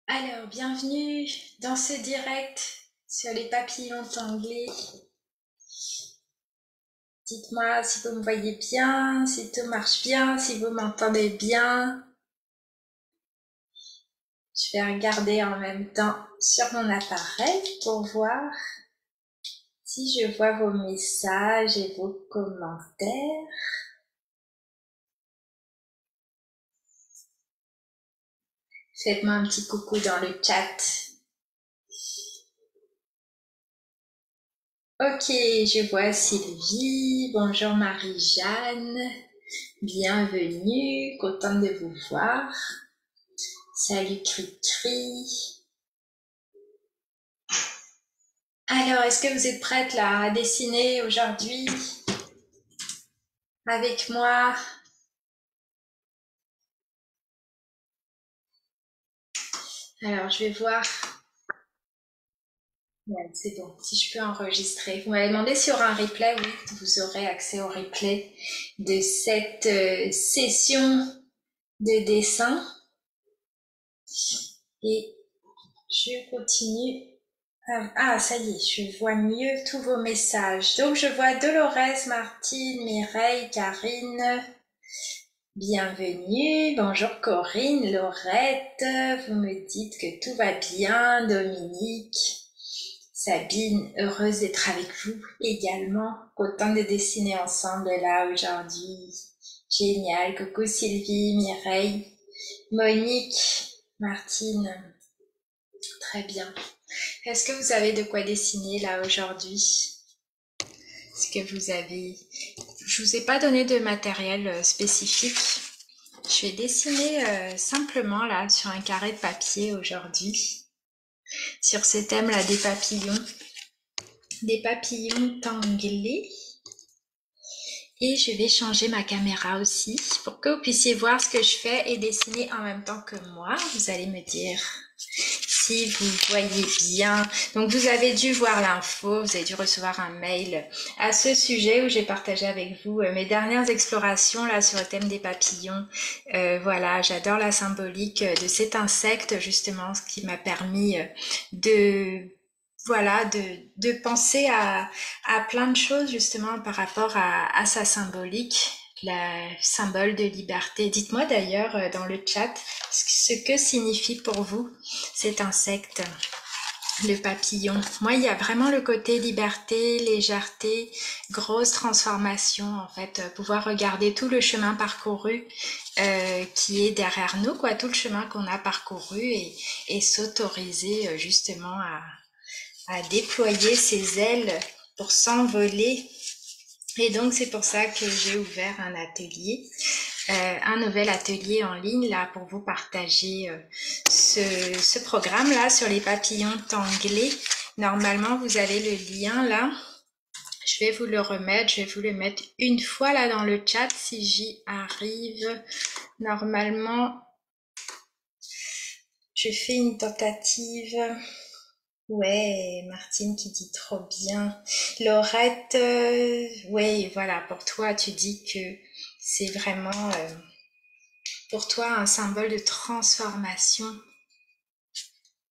Alors, bienvenue dans ce direct sur les papillons anglais. Dites-moi si vous me voyez bien, si tout marche bien, si vous m'entendez bien. Je vais regarder en même temps sur mon appareil pour voir si je vois vos messages et vos commentaires. Faites-moi un petit coucou dans le chat. Ok, je vois Sylvie. Bonjour Marie-Jeanne. Bienvenue, contente de vous voir. Salut Cri-Cri. Alors, est-ce que vous êtes prête là à dessiner aujourd'hui avec moi? Alors, je vais voir. Ouais, c'est bon, si je peux enregistrer. Vous m'avez demandé sur un replay, oui, vous aurez accès au replay de cette session de dessin. Et je continue. Ah, ça y est, je vois mieux tous vos messages. Donc, je vois Dolores, Martine, Mireille, Karine. Bienvenue, bonjour Corinne, Laurette, vous me dites que tout va bien, Dominique, Sabine, heureuse d'être avec vous également, content de dessiner ensemble là aujourd'hui, génial, coucou Sylvie, Mireille, Monique, Martine, très bien. Est-ce que vous avez de quoi dessiner là aujourd'hui? Est-ce que vous avez... Je vous ai pas donné de matériel spécifique. Je vais dessiner simplement là sur un carré de papier aujourd'hui, sur ce thème là des papillons tanglés. Et je vais changer ma caméra aussi pour que vous puissiez voir ce que je fais et dessiner en même temps que moi. Vous allez me dire si vous voyez bien. Donc vous avez dû voir l'info, vous avez dû recevoir un mail à ce sujet où j'ai partagé avec vous mes dernières explorations là sur le thème des papillons. Voilà, j'adore la symbolique de cet insecte justement, ce qui m'a permis de penser à plein de choses justement par rapport à sa symbolique, la symbole de liberté. Dites-moi d'ailleurs dans le chat ce que signifie pour vous cet insecte, le papillon. Moi, il y a vraiment le côté liberté, légèreté, grosse transformation en fait, pouvoir regarder tout le chemin parcouru qui est derrière nous, quoi, tout le chemin qu'on a parcouru et s'autoriser justement à déployer ses ailes pour s'envoler. Et donc c'est pour ça que j'ai ouvert un atelier, un nouvel atelier en ligne là pour vous partager ce programme là sur les papillons tanglés. Normalement vous avez le lien là. Je vais vous le remettre, je vais vous le mettre une fois là dans le chat si j'y arrive. Normalement, je fais une tentative. Ouais, Martine qui dit trop bien. Laurette, ouais, voilà, pour toi, tu dis que c'est vraiment pour toi un symbole de transformation.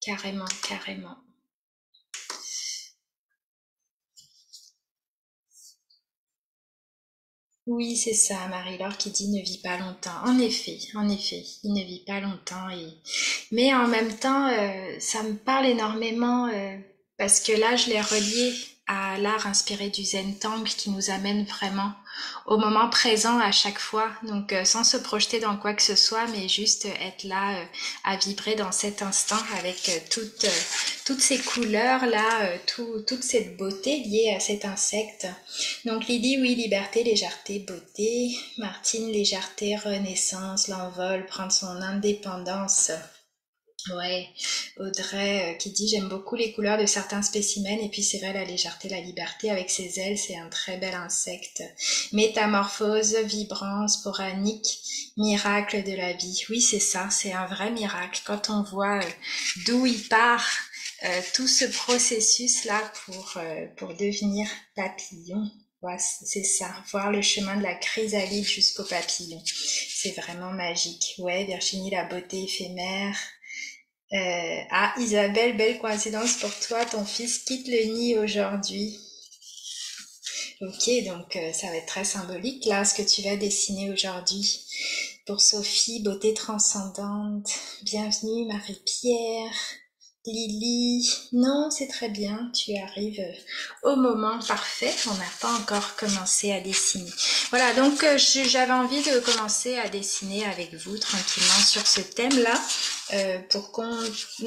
Carrément, carrément. Oui, c'est ça, Marie-Laure qui dit ne vit pas longtemps. En effet, il ne vit pas longtemps. Mais en même temps, ça me parle énormément parce que là, je l'ai relié à l'art inspiré du Zen Tang qui nous amène vraiment au moment présent à chaque fois. Donc, sans se projeter dans quoi que ce soit, mais juste être là à vibrer dans cet instant avec toutes ces couleurs-là, toute cette beauté liée à cet insecte. Donc Lydie, oui, liberté, légèreté, beauté. Martine, légèreté, renaissance, l'envol, prendre son indépendance. Ouais, Audrey qui dit j'aime beaucoup les couleurs de certains spécimens et puis c'est vrai la légèreté, la liberté avec ses ailes, c'est un très bel insecte. Métamorphose, vibrance, sporanique, miracle de la vie. Oui, c'est ça, c'est un vrai miracle quand on voit d'où il part tout ce processus là pour devenir papillon. Ouais, c'est ça, voir le chemin de la chrysalide jusqu'au papillon. C'est vraiment magique. Ouais, Virginie, la beauté éphémère. Ah, Isabelle, belle coïncidence pour toi, ton fils quitte le nid aujourd'hui. Ok, donc ça va être très symbolique là, ce que tu vas dessiner aujourd'hui. Pour Sophie, beauté transcendante. Bienvenue Marie-Pierre, Lily. Non, c'est très bien, tu arrives au moment parfait. On n'a pas encore commencé à dessiner. Voilà, donc j'avais envie de commencer à dessiner avec vous tranquillement sur ce thème-là. Pour qu'on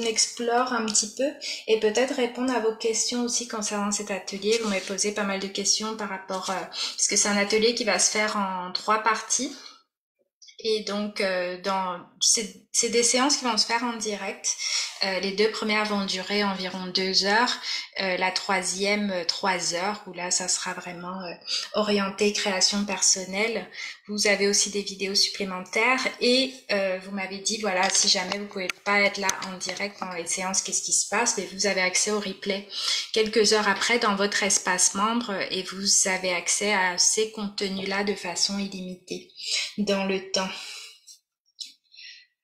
explore un petit peu et peut-être répondre à vos questions aussi concernant cet atelier. Vous m'avez posé pas mal de questions par rapport, parce que c'est un atelier qui va se faire en 3 parties. Et donc, c'est des séances qui vont se faire en direct. Les 2 premières vont durer environ 2 heures. La troisième, 3 heures, où là, ça sera vraiment orienté création personnelle. Vous avez aussi des vidéos supplémentaires. Et vous m'avez dit, voilà, si jamais vous pouvez pas être là en direct pendant les séances, qu'est-ce qui se passe? Mais vous avez accès au replay quelques heures après dans votre espace membre et vous avez accès à ces contenus-là de façon illimitée dans le temps.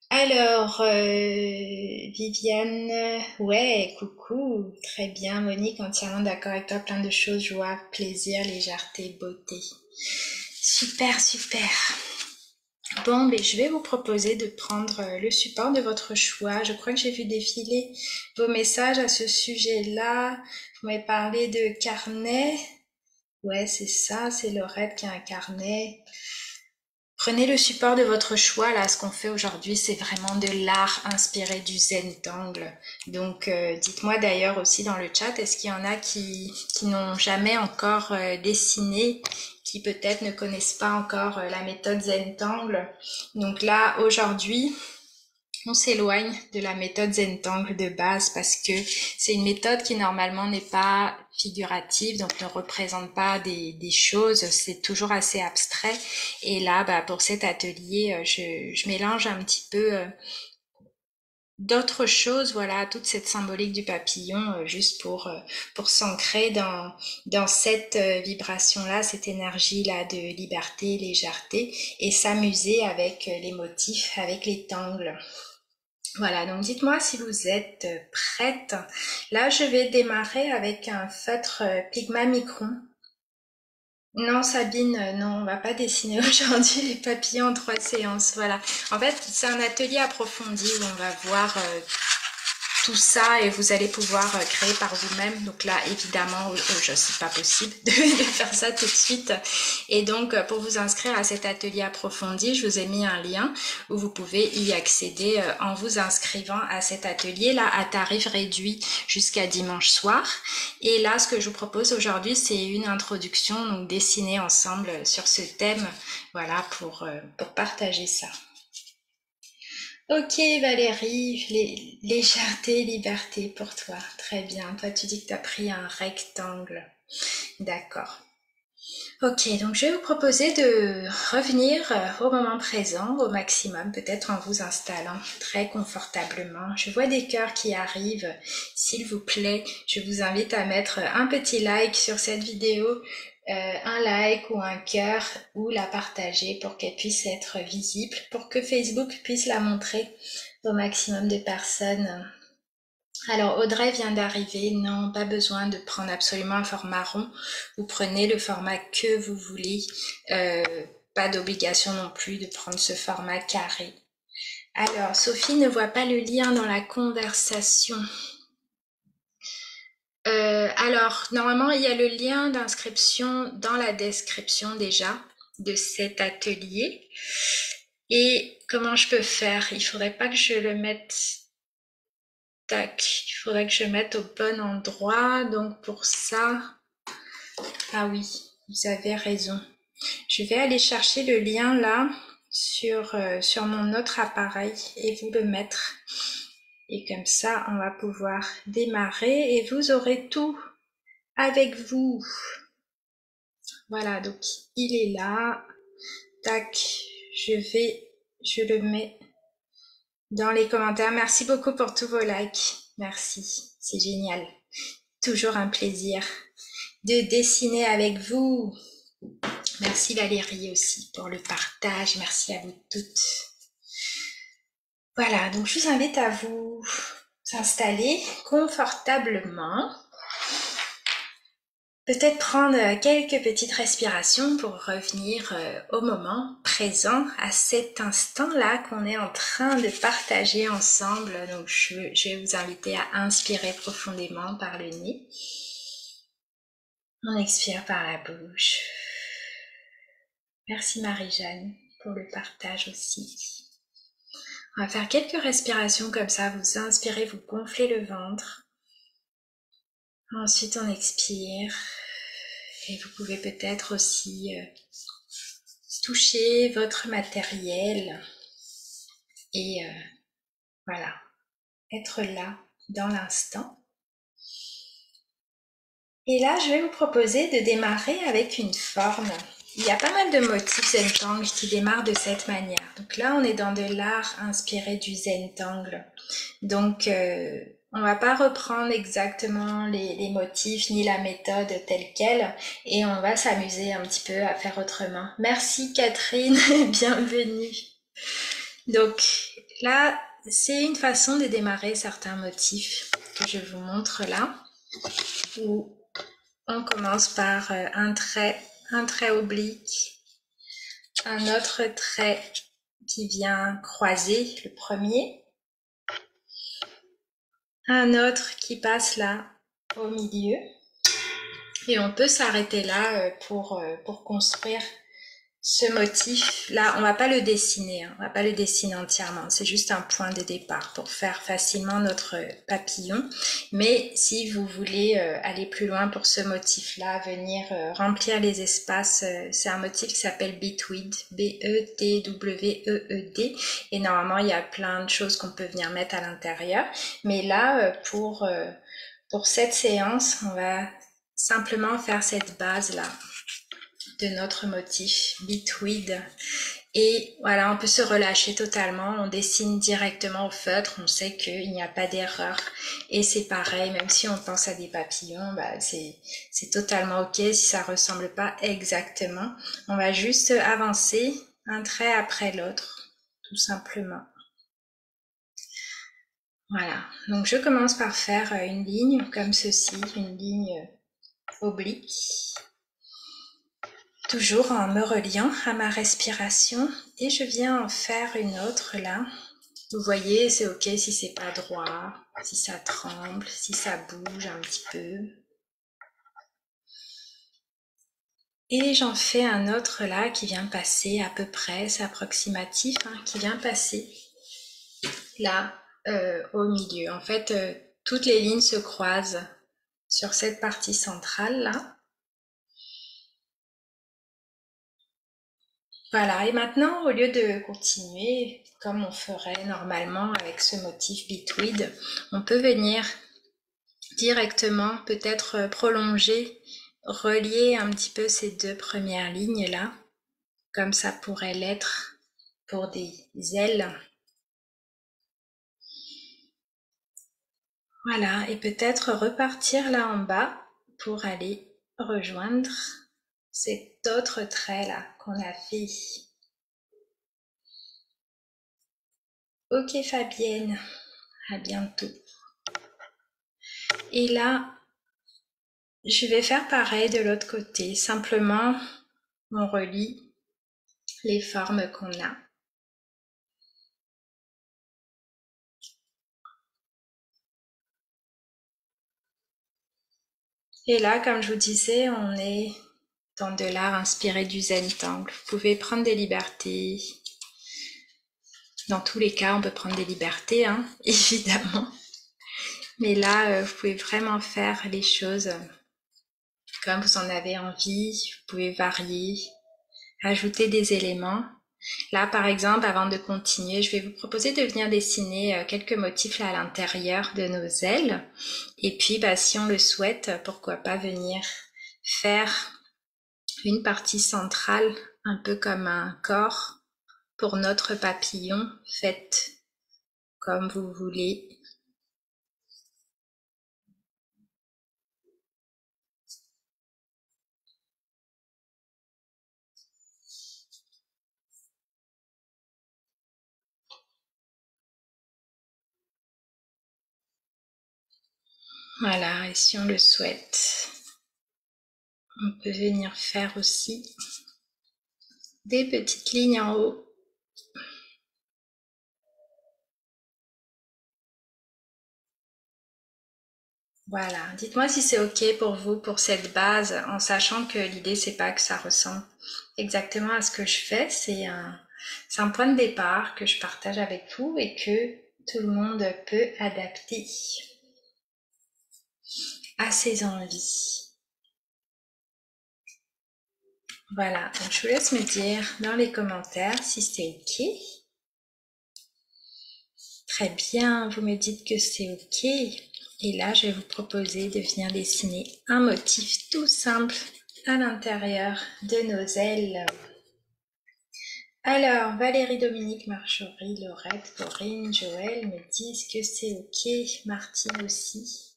Alors, Viviane, ouais, coucou, très bien, Monique, entièrement d'accord avec toi, plein de choses, joie, plaisir, légèreté, beauté. Super, super. Bon, mais je vais vous proposer de prendre le support de votre choix. Je crois que j'ai vu défiler vos messages à ce sujet-là. Vous m'avez parlé de carnet. Ouais, c'est ça, c'est Laurette qui a un carnet. Prenez le support de votre choix. Là, ce qu'on fait aujourd'hui, c'est vraiment de l'art inspiré du Zentangle. Donc, dites-moi d'ailleurs aussi dans le chat, est-ce qu'il y en a qui n'ont jamais encore dessiné, qui peut-être ne connaissent pas encore la méthode Zentangle. Donc là, aujourd'hui, on s'éloigne de la méthode Zentangle de base parce que c'est une méthode qui normalement n'est pas figurative, donc ne représente pas des choses, c'est toujours assez abstrait. Et là, pour cet atelier, je mélange un petit peu d'autres choses, voilà, toute cette symbolique du papillon, juste pour s'ancrer dans cette vibration-là, cette énergie-là de liberté, légèreté, et s'amuser avec les motifs, avec les tangles. Voilà, donc dites-moi si vous êtes prête. Là, je vais démarrer avec un feutre Pigma Micron. Non, Sabine, non, on va pas dessiner aujourd'hui les papillons en 3 séances. Voilà. En fait, c'est un atelier approfondi où on va voir tout ça et vous allez pouvoir créer par vous-même. Donc là, évidemment, c'est pas possible de faire ça tout de suite. Et donc, pour vous inscrire à cet atelier approfondi, je vous ai mis un lien où vous pouvez y accéder en vous inscrivant à cet atelier-là à tarif réduit jusqu'à dimanche soir. Et là, ce que je vous propose aujourd'hui, c'est une introduction, donc dessiner ensemble sur ce thème, voilà, pour partager ça. Ok Valérie, légèreté, liberté pour toi. Très bien. Toi, tu dis que tu as pris un rectangle. D'accord. Ok, donc je vais vous proposer de revenir au moment présent au maximum, peut-être en vous installant très confortablement. Je vois des cœurs qui arrivent. S'il vous plaît, je vous invite à mettre un petit like sur cette vidéo, un like ou un cœur, ou la partager pour qu'elle puisse être visible, pour que Facebook puisse la montrer au maximum de personnes. Alors Audrey vient d'arriver, non, pas besoin de prendre absolument un format rond, vous prenez le format que vous voulez, pas d'obligation non plus de prendre ce format carré. Alors Sophie ne voit pas le lien dans la conversation. Alors normalement il y a le lien d'inscription dans la description déjà de cet atelier. Et comment je peux faire? Il faudrait pas que je le mette... Tac, il faudrait que je mette au bon endroit, donc pour ça, ah oui, vous avez raison. Je vais aller chercher le lien là sur mon autre appareil et vous le mettre. Et comme ça, on va pouvoir démarrer et vous aurez tout avec vous. Voilà, donc il est là. Tac, je le mets dans les commentaires. Merci beaucoup pour tous vos likes. Merci, c'est génial. Toujours un plaisir de dessiner avec vous. Merci Valérie aussi pour le partage. Merci à vous toutes. Voilà, donc je vous invite à vous s'installer confortablement. Peut-être prendre quelques petites respirations pour revenir au moment présent, à cet instant-là qu'on est en train de partager ensemble. Donc je vais vous inviter à inspirer profondément par le nez. On expire par la bouche. Merci Marie-Jeanne pour le partage aussi. On va faire quelques respirations comme ça. Vous inspirez, vous gonflez le ventre. Ensuite, on expire. Et vous pouvez peut-être aussi toucher votre matériel et voilà, être là dans l'instant. Et là, je vais vous proposer de démarrer avec une forme. Il y a pas mal de motifs Zentangle qui démarrent de cette manière. Donc là, on est dans de l'art inspiré du Zentangle. Donc, on va pas reprendre exactement les motifs ni la méthode telle quelle et on va s'amuser un petit peu à faire autrement. Merci Catherine, bienvenue. Donc là, c'est une façon de démarrer certains motifs que je vous montre là, où on commence par un trait oblique, un autre trait qui vient croiser le premier, un autre qui passe là au milieu et on peut s'arrêter là pour construire ce motif. Là, on va pas le dessiner, hein, on va pas le dessiner entièrement, c'est juste un point de départ pour faire facilement notre papillon. Mais si vous voulez aller plus loin pour ce motif-là, venir remplir les espaces, c'est un motif qui s'appelle Beetweed, B-E-T-W-E-E-D, et normalement il y a plein de choses qu'on peut venir mettre à l'intérieur. Mais là, pour cette séance, on va simplement faire cette base-là de notre motif Beetweed. Et voilà, on peut se relâcher totalement, on dessine directement au feutre, on sait qu'il n'y a pas d'erreur. Et c'est pareil, même si on pense à des papillons, bah c'est totalement ok si ça ressemble pas exactement. On va juste avancer un trait après l'autre, tout simplement. Voilà, donc je commence par faire une ligne comme ceci, une ligne oblique. Toujours en me reliant à ma respiration et je viens en faire une autre là. Vous voyez, c'est ok si c'est pas droit, si ça tremble, si ça bouge un petit peu. Et j'en fais un autre là qui vient passer à peu près, c'est approximatif, hein, qui vient passer là au milieu. En fait, toutes les lignes se croisent sur cette partie centrale là. Voilà, et maintenant, au lieu de continuer comme on ferait normalement avec ce motif Beetweed, on peut venir directement peut-être prolonger, relier un petit peu ces deux premières lignes-là, comme ça pourrait l'être pour des ailes. Voilà, et peut-être repartir là en bas pour aller rejoindre cet autre trait-là qu'on a fait. Ok Fabienne, à bientôt. Et là, je vais faire pareil de l'autre côté. Simplement, on relie les formes qu'on a. Et là, comme je vous disais, on est dans de l'art inspiré du Zentangle. Vous pouvez prendre des libertés. Dans tous les cas, on peut prendre des libertés, hein, évidemment. Mais là, vous pouvez vraiment faire les choses comme vous en avez envie. Vous pouvez varier, ajouter des éléments. Là, par exemple, avant de continuer, je vais vous proposer de venir dessiner quelques motifs là à l'intérieur de nos ailes. Et puis, si on le souhaite, pourquoi pas venir faire une partie centrale, un peu comme un corps pour notre papillon. Faites comme vous voulez. Voilà, et si on le souhaite, on peut venir faire aussi des petites lignes en haut. Voilà, dites-moi si c'est ok pour vous pour cette base, en sachant que l'idée c'est pas que ça ressemble exactement à ce que je fais, c'est un point de départ que je partage avec vous et que tout le monde peut adapter à ses envies. Voilà, donc je vous laisse me dire dans les commentaires si c'est ok. Très bien, vous me dites que c'est ok. Et là, je vais vous proposer de venir dessiner un motif tout simple à l'intérieur de nos ailes. Alors, Valérie, Dominique, Marjorie, Laurette, Corinne, Joël me disent que c'est ok. Martine aussi.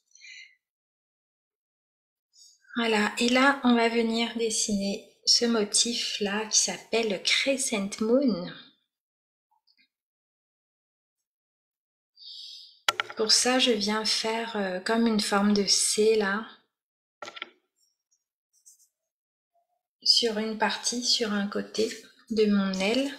Voilà, et là, on va venir dessiner ce motif-là qui s'appelle le Crescent Moon. Pour ça, je viens faire comme une forme de C là, sur une partie, sur un côté de mon aile.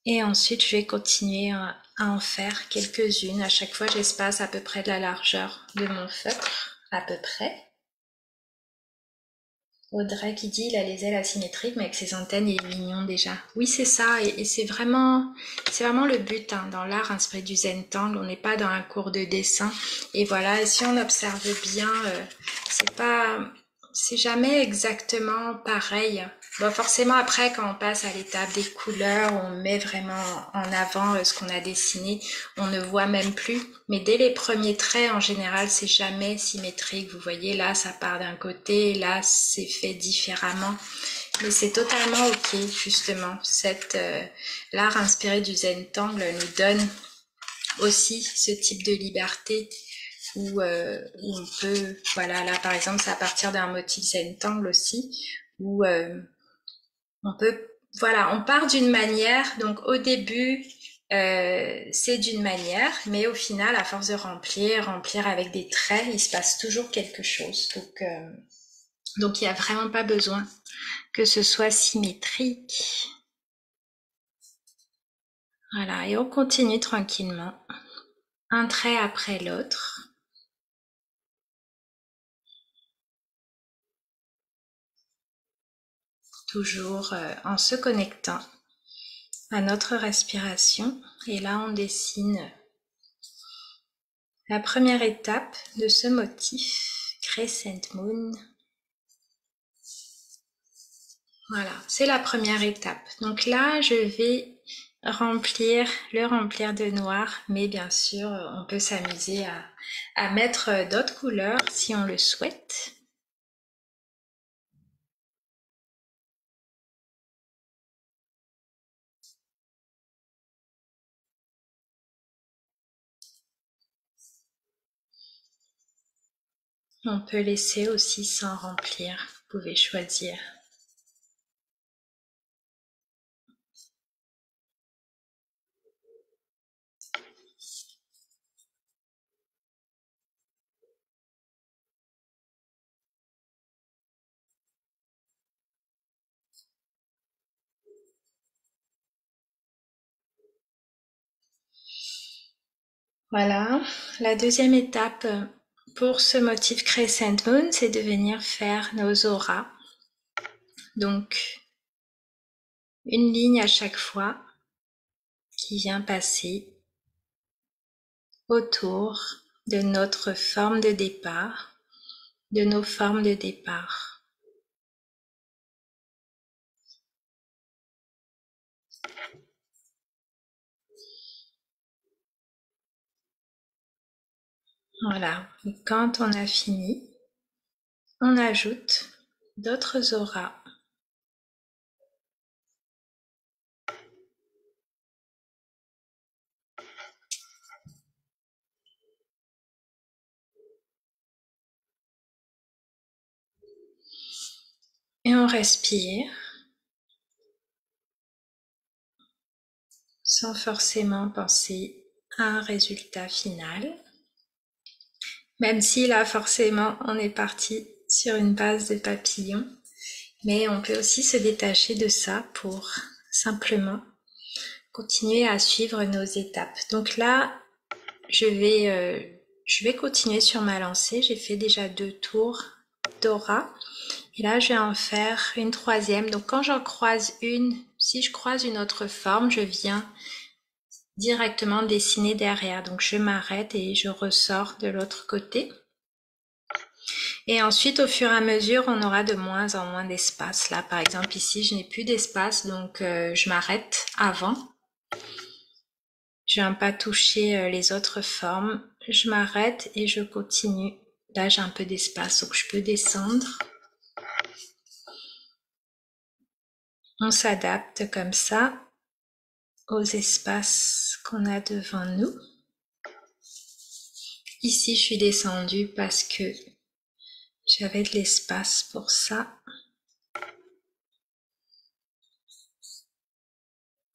Et ensuite, je vais continuer à en faire quelques-unes. À chaque fois, j'espace à peu près de la largeur de mon feutre, à peu près. Audrey qui dit il a les ailes asymétriques mais avec ses antennes il est mignon déjà. Oui c'est ça et c'est vraiment le but hein, dans l'art inspiré du Zentangle, on n'est pas dans un cours de dessin et voilà et si on observe bien c'est jamais exactement pareil. Bon forcément après quand on passe à l'étape des couleurs on met vraiment en avant ce qu'on a dessiné, on ne voit même plus mais dès les premiers traits en général c'est jamais symétrique, vous voyez là ça part d'un côté, là c'est fait différemment mais c'est totalement ok justement, l'art inspiré du Zentangle nous donne aussi ce type de liberté où on peut, voilà là par exemple c'est à partir d'un motif Zentangle aussi où on peut, voilà, on part d'une manière, donc au début, c'est d'une manière, mais au final, à force de remplir avec des traits, il se passe toujours quelque chose. Donc il n'y a vraiment pas besoin que ce soit symétrique. Voilà, et on continue tranquillement, un trait après l'autre. Toujours en se connectant à notre respiration. Et là, on dessine la première étape de ce motif, Crescent Moon. Voilà, c'est la première étape. Donc là, je vais le remplir de noir, mais bien sûr, on peut s'amuser à mettre d'autres couleurs si on le souhaite. On peut laisser aussi sans remplir, vous pouvez choisir. Voilà, la deuxième étape pour ce motif Crescent Moon, c'est de venir faire nos auras. Donc, une ligne à chaque fois qui vient passer autour de notre forme de départ, de nos formes de départ. Voilà, et quand on a fini, on ajoute d'autres auras. Et on respire sans forcément penser à un résultat final. Même si là, forcément, on est parti sur une base de papillon. Mais on peut aussi se détacher de ça pour simplement continuer à suivre nos étapes. Donc là, je vais continuer sur ma lancée. J'ai fait déjà 2 tours d'aura. Et là, je vais en faire une troisième. Donc quand j'en croise une, si je croise une autre forme, je viens directement dessiner derrière. Donc je m'arrête et je ressors de l'autre côté. Et ensuite, au fur et à mesure, on aura de moins en moins d'espace. Là, par exemple, ici, je n'ai plus d'espace, donc je m'arrête avant. Je viens pas toucher les autres formes. Je m'arrête et je continue. Là, j'ai un peu d'espace, donc je peux descendre. On s'adapte comme ça aux espaces qu'on a devant nous. Ici, je suis descendue parce que j'avais de l'espace pour ça.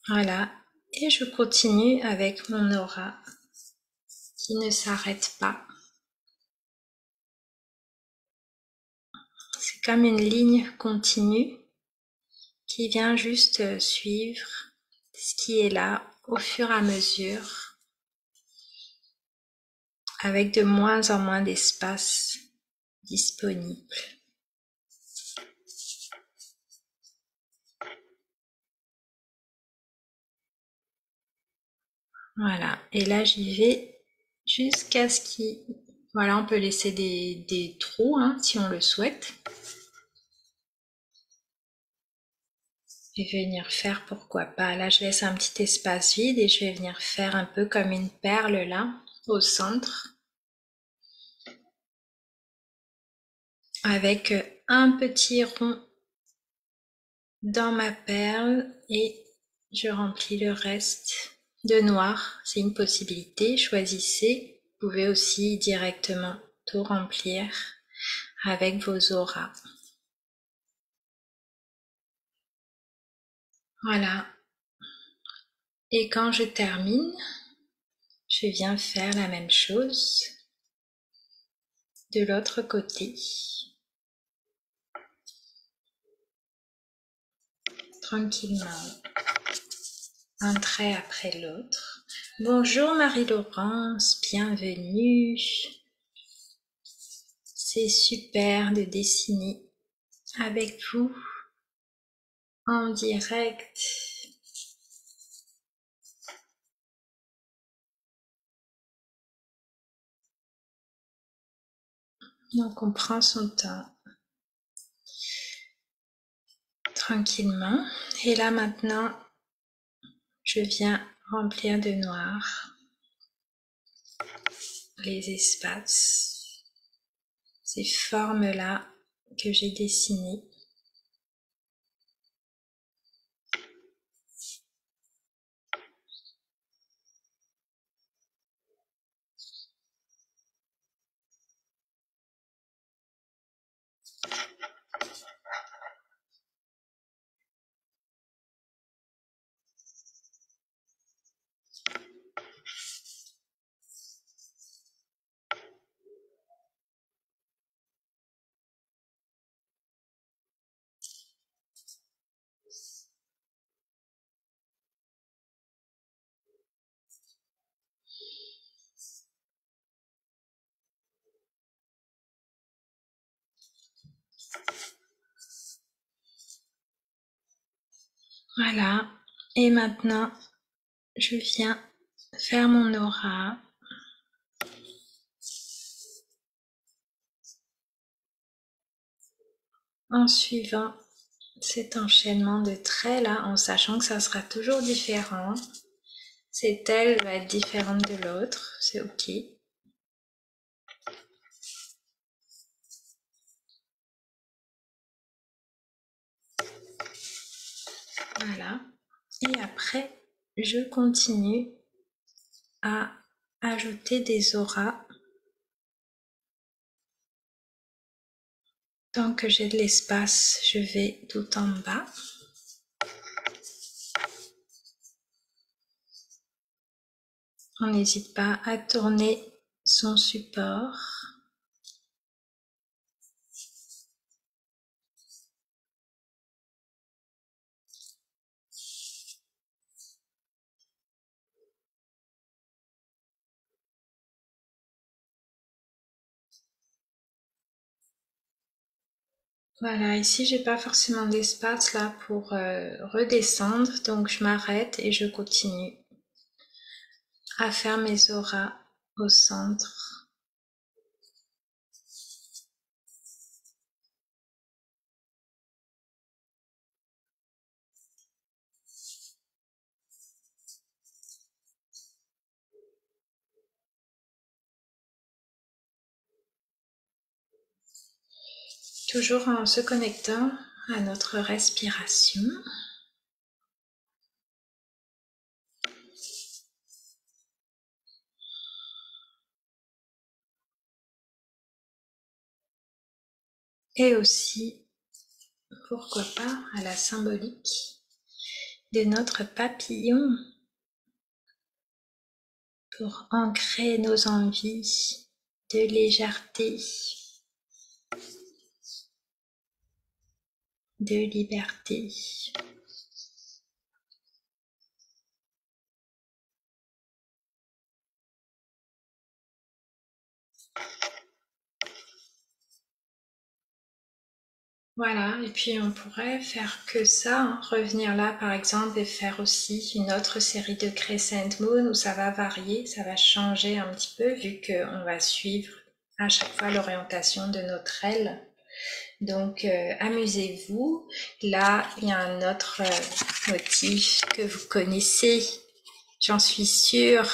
Voilà. Et je continue avec mon aura qui ne s'arrête pas. C'est comme une ligne continue qui vient juste suivre ce qui est là au fur et à mesure, avec de moins en moins d'espace disponible. Voilà, et là j'y vais jusqu'à ce qu'il... Voilà, on peut laisser des trous hein, si on le souhaite. Et venir faire, pourquoi pas. Là, je laisse un petit espace vide et je vais venir faire un peu comme une perle là, au centre. Avec un petit rond dans ma perle et je remplis le reste de noir. C'est une possibilité, choisissez. Vous pouvez aussi directement tout remplir avec vos auras. Voilà. Et quand je termine, je viens faire la même chose de l'autre côté. Tranquillement, un trait après l'autre. Bonjour Marie-Laurence, bienvenue. C'est super de dessiner avec vous en direct. Donc on prend son temps tranquillement. Et là maintenant, je viens remplir de noir les espaces, ces formes-là que j'ai dessinées. Voilà. Et maintenant, je viens faire mon aura. En suivant cet enchaînement de traits là, en sachant que ça sera toujours différent. Cette aile va être différente de l'autre, c'est ok. Voilà. Et après, je continue à ajouter des auras. Tant que j'ai de l'espace, je vais tout en bas. On n'hésite pas à tourner son support. Voilà, ici j'ai pas forcément d'espace là pour redescendre, donc je m'arrête et je continue à faire mes auras au centre. Toujours en se connectant à notre respiration. Et aussi, pourquoi pas, à la symbolique de notre papillon pour ancrer nos envies de légèreté, de liberté. Voilà, et puis on pourrait faire que ça, hein, revenir là par exemple et faire aussi une autre série de Crescent Moon où ça va varier, ça va changer un petit peu vu qu'on va suivre à chaque fois l'orientation de notre aile. Donc amusez-vous. Là, il y a un autre motif que vous connaissez, j'en suis sûre,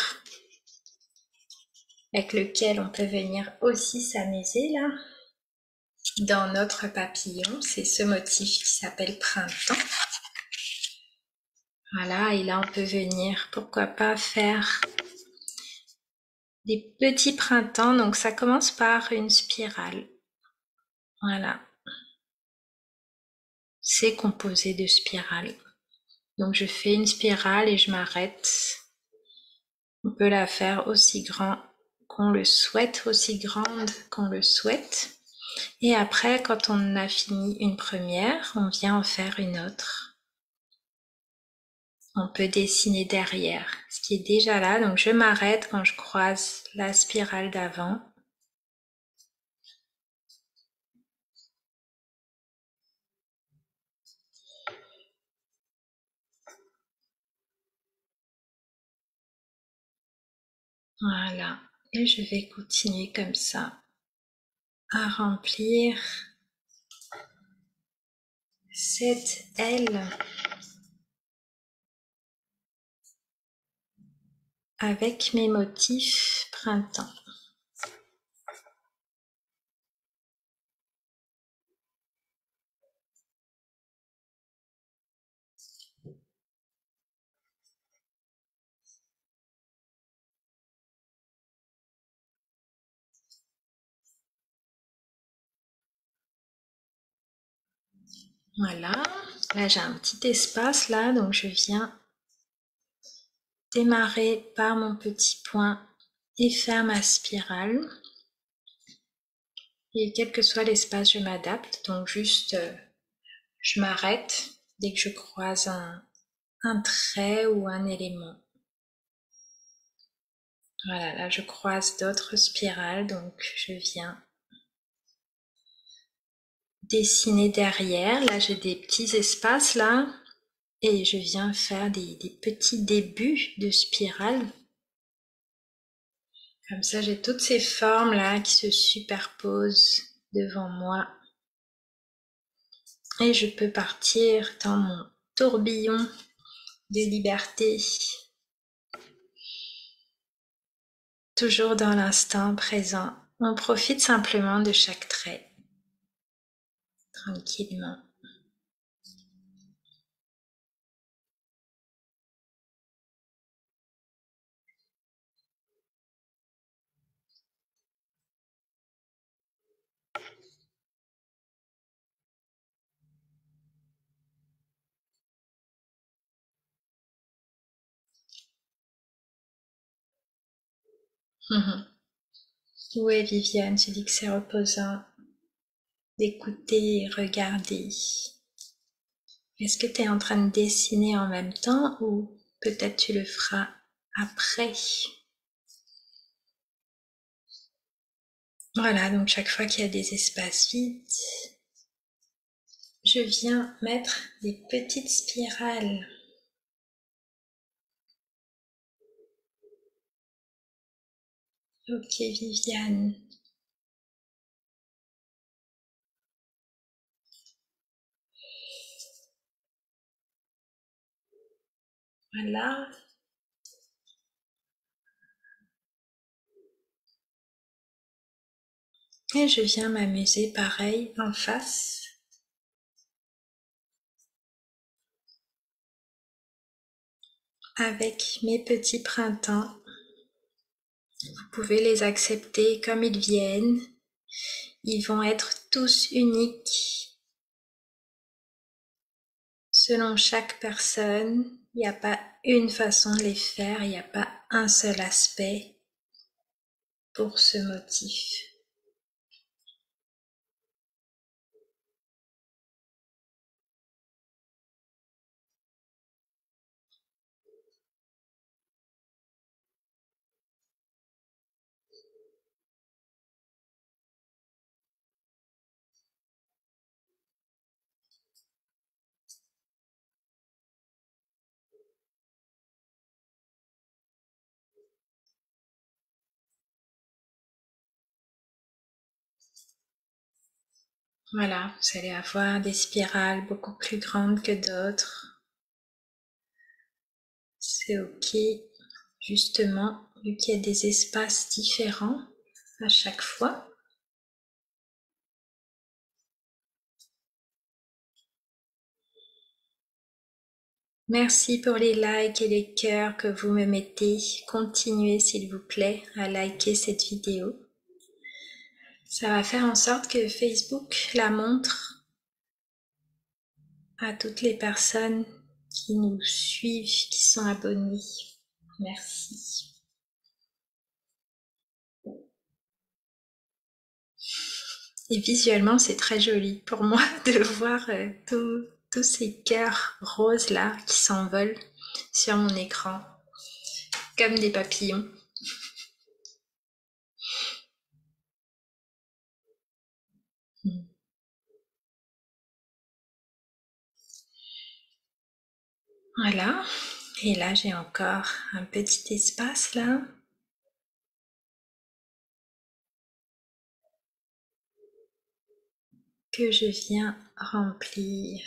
avec lequel on peut venir aussi s'amuser là. Dans notre papillon, c'est ce motif qui s'appelle printemps. Voilà, et là on peut venir, pourquoi pas faire des petits printemps. Donc ça commence par une spirale. Voilà. C'est composé de spirales. Donc je fais une spirale et je m'arrête. On peut la faire aussi grand qu'on le souhaite, aussi grande qu'on le souhaite. Et après, quand on a fini une première, on vient en faire une autre. On peut dessiner derrière, ce qui est déjà là. Donc je m'arrête quand je croise la spirale d'avant. Voilà. Et je vais continuer comme ça à remplir cette aile avec mes motifs printemps. Voilà. Là, j'ai un petit espace là, donc je viens démarrer par mon petit point et faire ma spirale. Et quel que soit l'espace, je m'adapte. Donc juste, je m'arrête dès que je croise un trait ou un élément. Voilà, là je croise d'autres spirales, donc je viens dessiner derrière. Là j'ai des petits espaces là et je viens faire des petits débuts de spirale. Comme ça j'ai toutes ces formes là qui se superposent devant moi. Et je peux partir dans mon tourbillon de liberté. Toujours dans l'instant présent. On profite simplement de chaque trait. Tranquillement. Ouais, Viviane, tu dis que c'est reposant d'écouter et regarder. Est-ce que tu es en train de dessiner en même temps ou peut-être tu le feras après? Voilà, donc chaque fois qu'il y a des espaces vides, je viens mettre des petites spirales. Ok, Viviane. Voilà. Et je viens m'amuser pareil en face. Avec mes petits printemps. Vous pouvez les accepter comme ils viennent. Ils vont être tous uniques. Selon chaque personne, il n'y a pas une façon de les faire, il n'y a pas un seul aspect pour ce motif. Voilà, vous allez avoir des spirales beaucoup plus grandes que d'autres. C'est ok, justement, vu qu'il y a des espaces différents à chaque fois. Merci pour les likes et les cœurs que vous me mettez. Continuez s'il vous plaît à liker cette vidéo. Ça va faire en sorte que Facebook la montre à toutes les personnes qui nous suivent, qui sont abonnés. Merci. Et visuellement, c'est très joli pour moi de voir tous ces cœurs roses là qui s'envolent sur mon écran, comme des papillons. Voilà. Et là, j'ai encore un petit espace là. Que je viens remplir.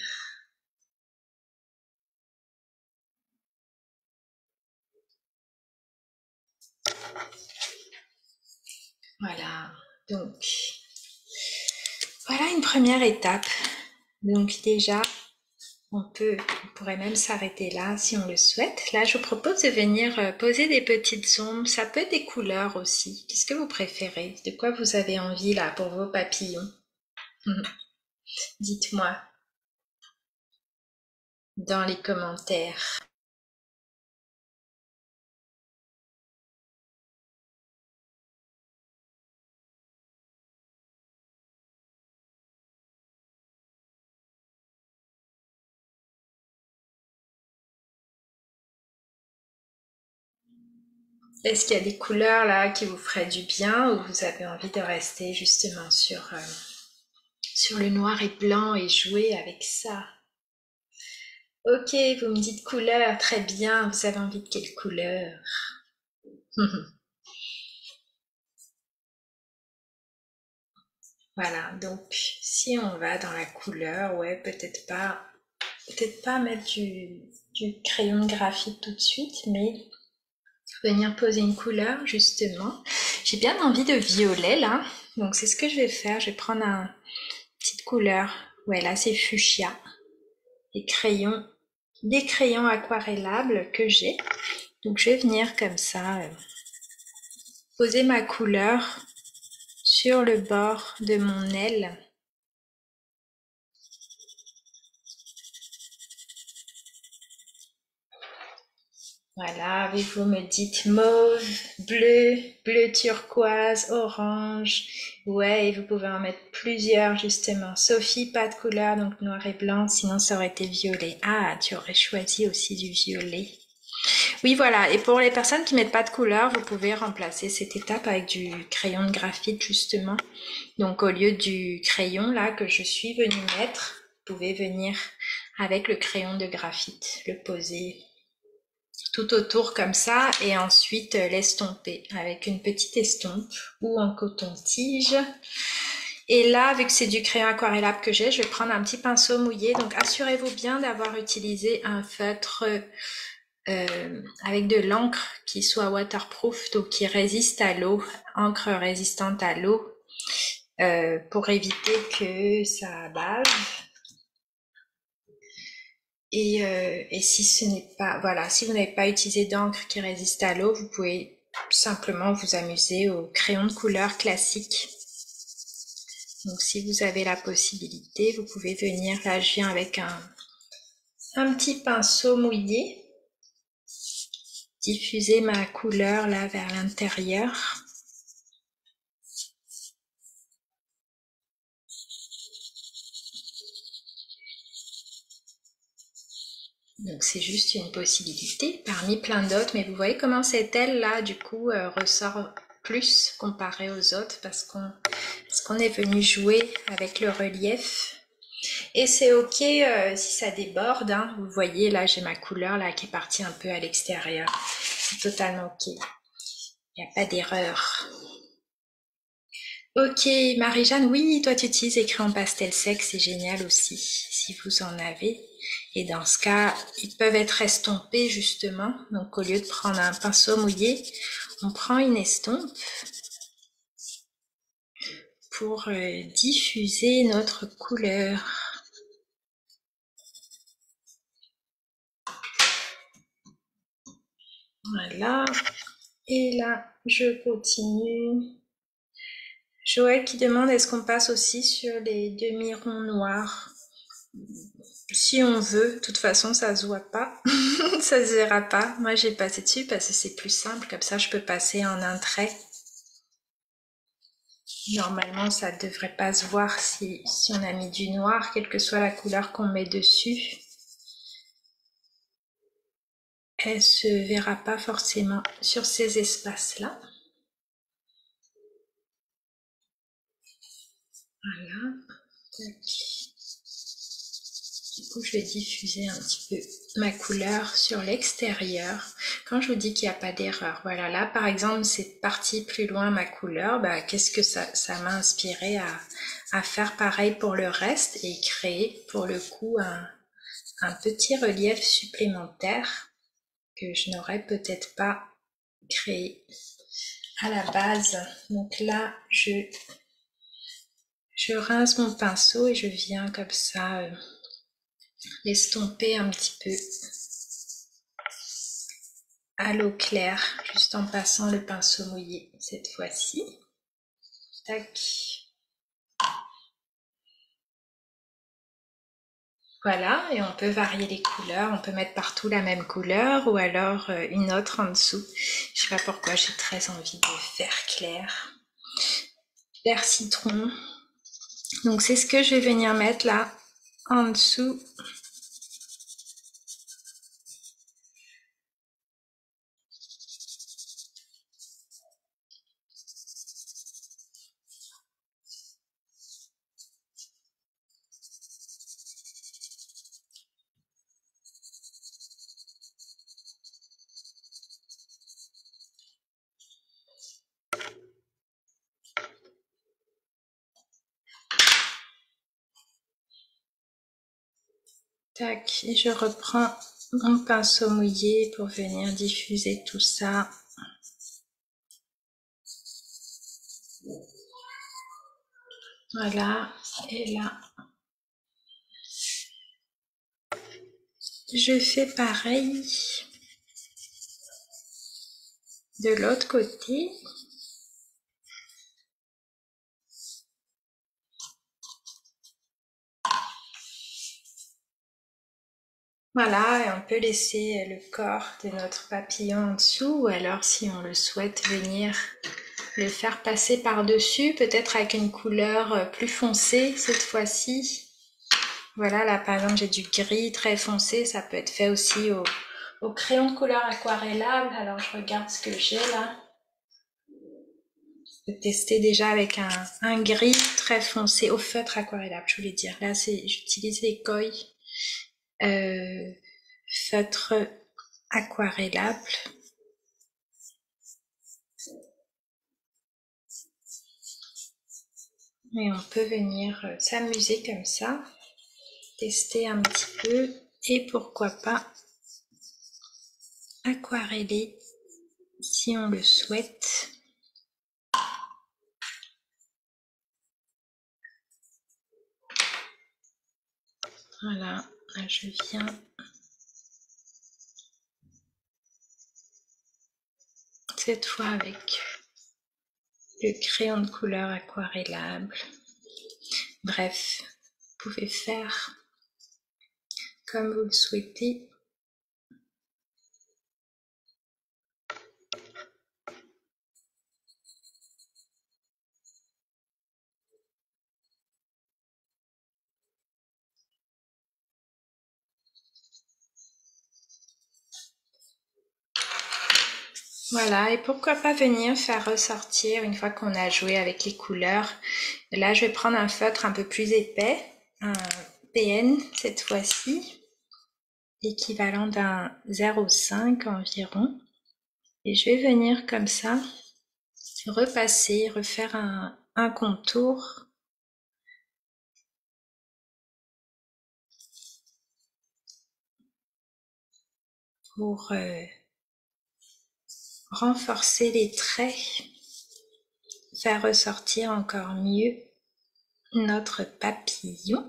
Voilà, donc voilà une première étape. Donc déjà, on pourrait même s'arrêter là si on le souhaite. Là, je vous propose de venir poser des petites ombres. Ça peut être des couleurs aussi. Qu'est-ce que vous préférez? De quoi vous avez envie là pour vos papillons? Dites-moi dans les commentaires. Est-ce qu'il y a des couleurs là qui vous feraient du bien ou vous avez envie de rester justement sur le noir et blanc et jouer avec ça? Ok, vous me dites couleur, très bien. Vous avez envie de quelle couleur? Voilà, donc si on va dans la couleur, ouais, peut-être pas mettre du crayon de graphite tout de suite, mais venir poser une couleur justement. J'ai bien envie de violet là, donc c'est ce que je vais faire. Je vais prendre une petite couleur. Ouais, là c'est fuchsia. Des crayons aquarellables que j'ai. Donc je vais venir comme ça poser ma couleur sur le bord de mon aile. Voilà, et vous me dites mauve, bleu turquoise, orange. Ouais, et vous pouvez en mettre plusieurs justement. Sophie, pas de couleur, donc noir et blanc, sinon ça aurait été violet. Ah, tu aurais choisi aussi du violet. Oui, voilà, et pour les personnes qui mettent pas de couleur, vous pouvez remplacer cette étape avec du crayon de graphite justement. Donc au lieu du crayon là que je suis venue mettre, vous pouvez venir avec le crayon de graphite, le poser tout autour comme ça et ensuite l'estomper avec une petite estompe ou en coton-tige. Et là, vu que c'est du crayon aquarellable que j'ai, je vais prendre un petit pinceau mouillé. Donc assurez-vous bien d'avoir utilisé un feutre avec de l'encre qui soit waterproof, donc qui résiste à l'eau, encre résistante à l'eau, pour éviter que ça bave. Et si ce n'est pas, voilà, si vous n'avez pas utilisé d'encre qui résiste à l'eau, vous pouvez simplement vous amuser au crayon de couleur classique. Donc si vous avez la possibilité, vous pouvez venir, là je viens avec un petit pinceau mouillé, diffuser ma couleur là vers l'intérieur. Donc c'est juste une possibilité parmi plein d'autres, mais vous voyez comment cette aile là du coup ressort plus comparé aux autres parce qu'on est venu jouer avec le relief. Et c'est ok si ça déborde, hein. Vous voyez là j'ai ma couleur là qui est partie un peu à l'extérieur, c'est totalement ok, il n'y a pas d'erreur. Ok, Marie-Jeanne, oui, toi tu utilises les crayons pastel sec, c'est génial aussi, si vous en avez. Et dans ce cas, ils peuvent être estompés justement. Donc au lieu de prendre un pinceau mouillé, on prend une estompe pour diffuser notre couleur. Voilà. Et là, je continue. Joël qui demande est-ce qu'on passe aussi sur les demi-ronds noirs? Si on veut, de toute façon ça se voit pas, ça se verra pas. Moi j'ai passé dessus parce que c'est plus simple, comme ça je peux passer en un trait. Normalement ça devrait pas se voir si on a mis du noir, quelle que soit la couleur qu'on met dessus. Elle se verra pas forcément sur ces espaces-là. Voilà. Tac. Du coup, je vais diffuser un petit peu ma couleur sur l'extérieur. Quand je vous dis qu'il n'y a pas d'erreur, voilà, là par exemple, c'est parti plus loin ma couleur, bah, qu'est-ce que ça m'a inspiré à faire pareil pour le reste et créer pour le coup un petit relief supplémentaire que je n'aurais peut-être pas créé à la base. Donc là, je rince mon pinceau et je viens comme ça l'estomper un petit peu à l'eau claire, juste en passant le pinceau mouillé cette fois-ci. Tac. Voilà, et on peut varier les couleurs, on peut mettre partout la même couleur ou alors une autre en dessous. Je sais pas pourquoi j'ai très envie de vert clair. Vert citron. Donc c'est ce que je vais venir mettre là en dessous. Tac, et je reprends mon pinceau mouillé pour venir diffuser tout ça. Voilà, et là, je fais pareil de l'autre côté. Voilà, et on peut laisser le corps de notre papillon en dessous, ou alors si on le souhaite venir le faire passer par-dessus, peut-être avec une couleur plus foncée cette fois-ci. Voilà, là par exemple j'ai du gris très foncé, ça peut être fait aussi au crayon de couleur aquarellable. Alors je regarde ce que j'ai là. tester déjà avec un gris très foncé au feutre aquarellable, je voulais dire. Là, j'utilise les Koi feutre aquarellable. Et on peut venir s'amuser comme ça, tester un petit peu et pourquoi pas aquareller si on le souhaite. Voilà, là je viens cette fois avec le crayon de couleur aquarellable. Bref, vous pouvez faire comme vous le souhaitez. Voilà, et pourquoi pas venir faire ressortir une fois qu'on a joué avec les couleurs. Là, je vais prendre un feutre un peu plus épais, un PN cette fois-ci, équivalent d'un 0,5 environ. Et je vais venir comme ça, repasser, refaire un contour. Pour renforcer les traits, faire ressortir encore mieux notre papillon.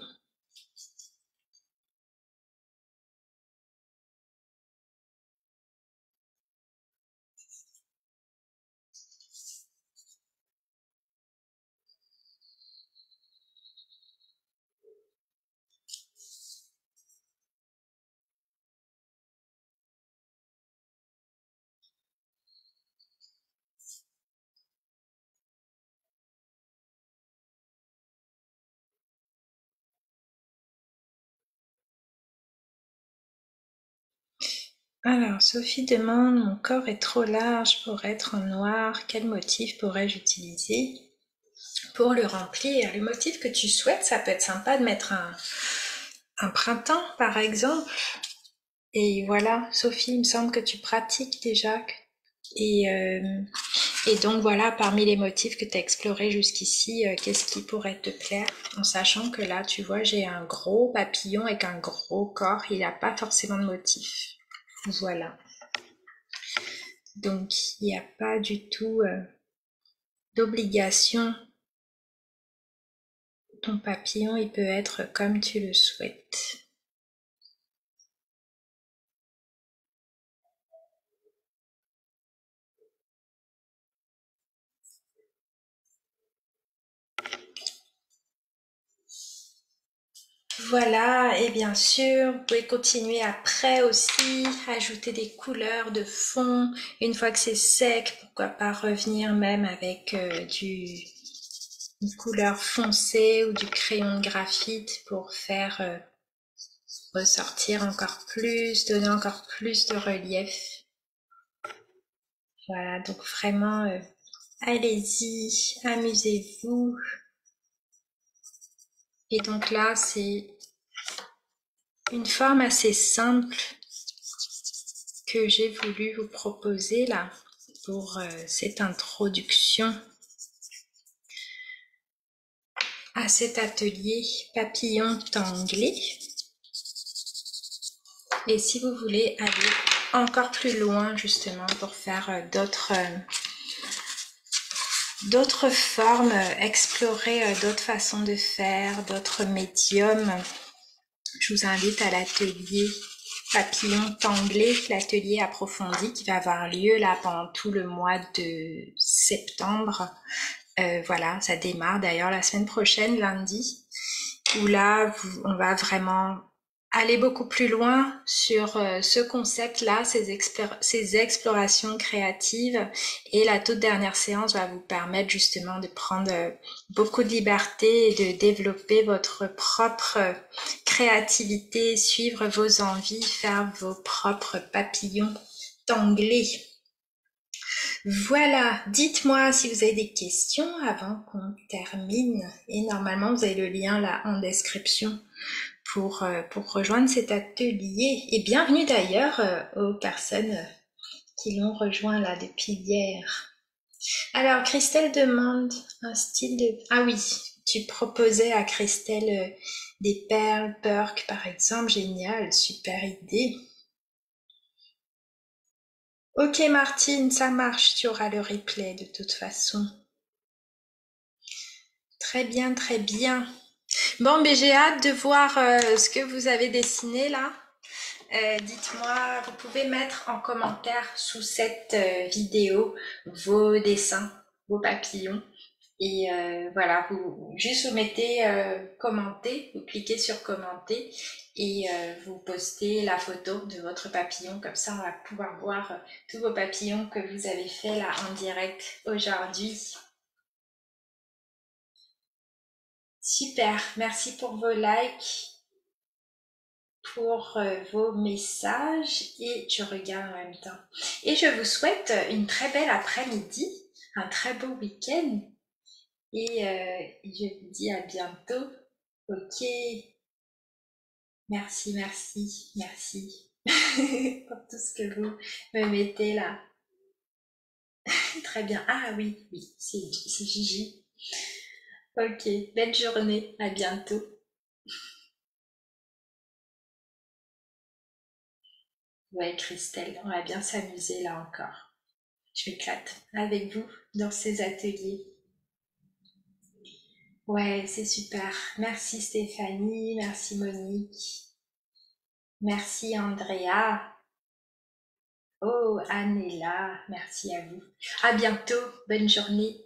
Alors, Sophie demande, mon corps est trop large pour être en noir, quel motif pourrais-je utiliser pour le remplir? Le motif que tu souhaites, ça peut être sympa de mettre un printemps par exemple. Et voilà, Sophie, il me semble que tu pratiques déjà. Et donc voilà, parmi les motifs que tu as explorés jusqu'ici, qu'est-ce qui pourrait te plaire? En sachant que là, tu vois, j'ai un gros papillon avec un gros corps, il n'a pas forcément de motif. Voilà. Donc, il n'y a pas du tout d'obligation. Ton papillon, il peut être comme tu le souhaites. Voilà, et bien sûr, vous pouvez continuer après aussi, ajouter des couleurs de fond. Une fois que c'est sec, pourquoi pas revenir même avec une couleur foncée ou du crayon de graphite pour faire ressortir encore plus, donner encore plus de relief. Voilà, donc vraiment, allez-y, amusez-vous. Et donc là, c'est une forme assez simple que j'ai voulu vous proposer là pour cette introduction à cet atelier papillon tanglé. Et si vous voulez aller encore plus loin justement pour faire d'autres formes, explorer d'autres façons de faire, d'autres médiums, je vous invite à l'atelier papillon tanglé, l'atelier approfondi qui va avoir lieu là pendant tout le mois de septembre. Voilà, ça démarre d'ailleurs la semaine prochaine, lundi, où là, on va vraiment aller beaucoup plus loin sur ce concept-là, ces explorations créatives. Et la toute dernière séance va vous permettre justement de prendre beaucoup de liberté et de développer votre propre créativité, suivre vos envies, faire vos propres papillons tanglés. Voilà, dites-moi si vous avez des questions avant qu'on termine. Et normalement, vous avez le lien là en description pour rejoindre cet atelier. Et bienvenue d'ailleurs aux personnes qui l'ont rejoint là depuis hier. Alors, Christelle demande un style de... Ah oui, tu proposais à Christelle des perles, perks par exemple. Génial, super idée. Ok Martine, ça marche, tu auras le replay de toute façon. Très bien, très bien. Bon, mais j'ai hâte de voir ce que vous avez dessiné là. Dites-moi, vous pouvez mettre en commentaire sous cette vidéo vos dessins, vos papillons. Et voilà, vous mettez commenter, vous cliquez sur commenter et vous postez la photo de votre papillon. Comme ça, on va pouvoir voir tous vos papillons que vous avez fait là en direct aujourd'hui. Super, merci pour vos likes, pour vos messages et tu regardes en même temps. Et je vous souhaite une très belle après-midi, un très beau week-end et je vous dis à bientôt. Ok, merci, merci, merci pour tout ce que vous me mettez là. Très bien. Ah oui, oui, c'est Gigi. Ok, belle journée, à bientôt. Ouais, Christelle, on va bien s'amuser là encore. Je m'éclate avec vous dans ces ateliers. Ouais, c'est super. Merci Stéphanie, merci Monique, merci Andrea. Oh, Anne est là, merci à vous. À bientôt, bonne journée.